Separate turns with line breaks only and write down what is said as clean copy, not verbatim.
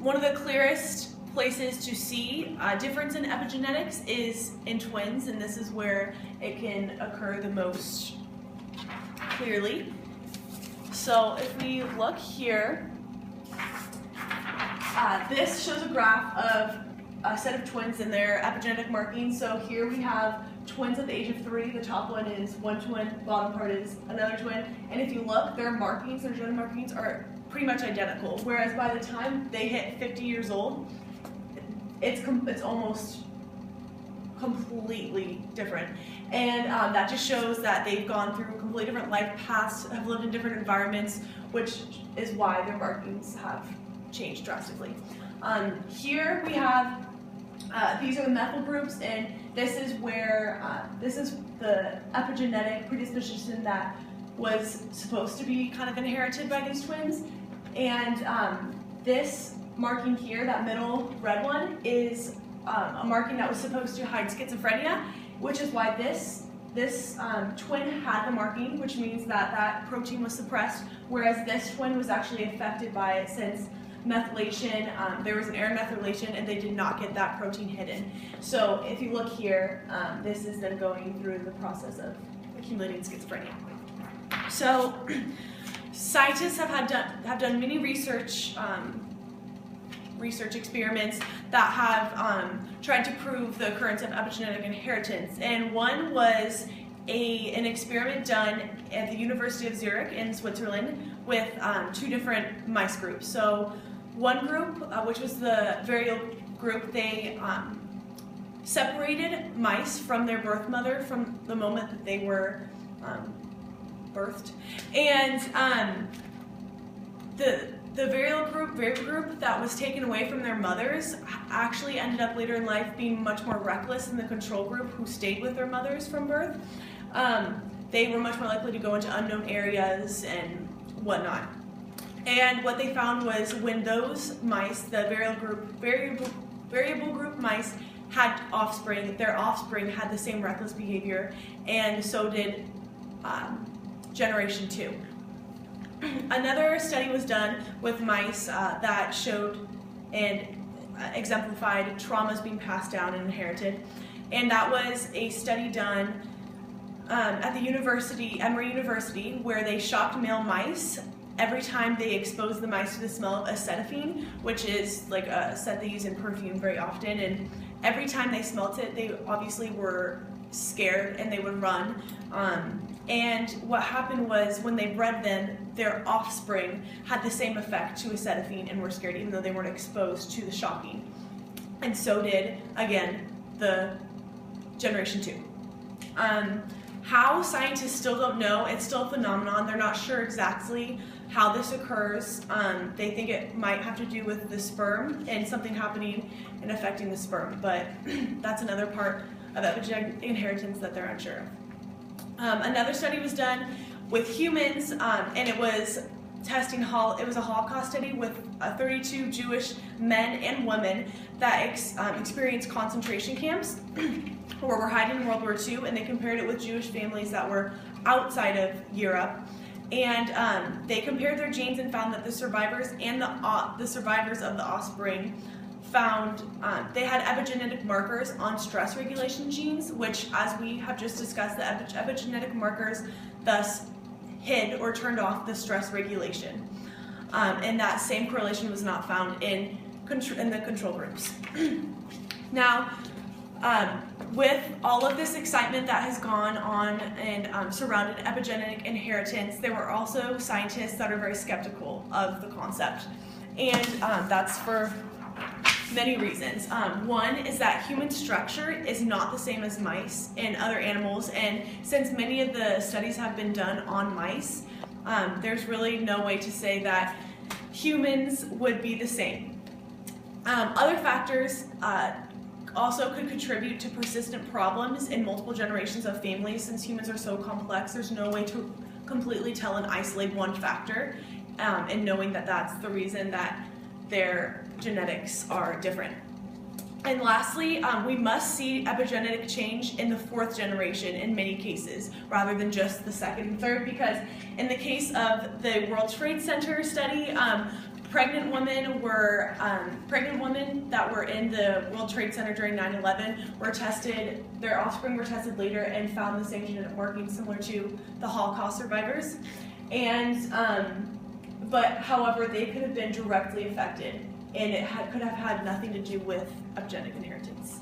one of the clearest places to see a difference in epigenetics is in twins, and this is where it can occur the most clearly. So if we look here, this shows a graph of a set of twins and their epigenetic markings. So here we have twins at the age of 3. The top one is one twin, bottom part is another twin. And if you look, their markings, their genetic markings are pretty much identical. Whereas by the time they hit 50 years old, it's almost completely different. And that just shows that they've gone through completely different life paths, have lived in different environments, which is why their markings have changed drastically. Here we have, these are the methyl groups, and this is where, this is the epigenetic predisposition that was supposed to be kind of inherited by these twins. And this marking here, that middle red one, is a marking that was supposed to hide schizophrenia, which is why this twin had the marking, which means that that protein was suppressed, whereas this twin was actually affected by it since methylation, there was an error in methylation and they did not get that protein hidden. So if you look here, this is them going through the process of accumulating schizophrenia. So scientists have done many research experiments that have tried to prove the occurrence of epigenetic inheritance, and one was an experiment done at the University of Zurich in Switzerland with 2 different mice groups. So one group, which was the varial group, they separated mice from their birth mother from the moment that they were birthed, and the varial group that was taken away from their mothers actually ended up later in life being much more reckless than the control group who stayed with their mothers from birth. They were much more likely to go into unknown areas and whatnot. And what they found was when those mice, the variable group mice, had offspring, their offspring had the same reckless behavior, and so did generation 2. Another study was done with mice that showed and exemplified traumas being passed down and inherited, and that was a study done at the Emory University, where they shocked male mice every time they exposed the mice to the smell of acetylene, which is like a scent they use in perfume very often, and every time they smelt it, they obviously were scared and they would run. And what happened was when they bred them, their offspring had the same effect to acetylene and were scared even though they weren't exposed to the shocking. And so did, again, the generation 2. How scientists still don't know, it's still a phenomenon. They're not sure exactly how this occurs. They think it might have to do with the sperm and something happening and affecting the sperm, but that's another part of epigenetic inheritance that they're unsure of. Another study was done with humans, and it was testing, it was a Holocaust study with 32 Jewish men and women that experienced concentration camps or were hiding in World War II, and they compared it with Jewish families that were outside of Europe. And they compared their genes and found that the survivors and the survivors of the offspring found they had epigenetic markers on stress regulation genes, which, as we have just discussed, the epigenetic markers thus hid or turned off the stress regulation. And that same correlation was not found in the control groups. Now, with all of this excitement that has gone on and surrounded epigenetic inheritance, there were also scientists that are very skeptical of the concept. And that's for many reasons. One is that human structure is not the same as mice and other animals, and since many of the studies have been done on mice, there's really no way to say that humans would be the same. Other factors also could contribute to persistent problems in multiple generations of families. Since humans are so complex, there's no way to completely tell and isolate one factor, and knowing that that's the reason that their genetics are different. And lastly, we must see epigenetic change in the 4th generation in many cases, rather than just the 2nd and 3rd, because in the case of the World Trade Center study, Pregnant women that were in the World Trade Center during 9/11 were tested. Their offspring were tested later and found the same genetic markings similar to the Holocaust survivors. And but however, they could have been directly affected, and it could have had nothing to do with epigenetic inheritance.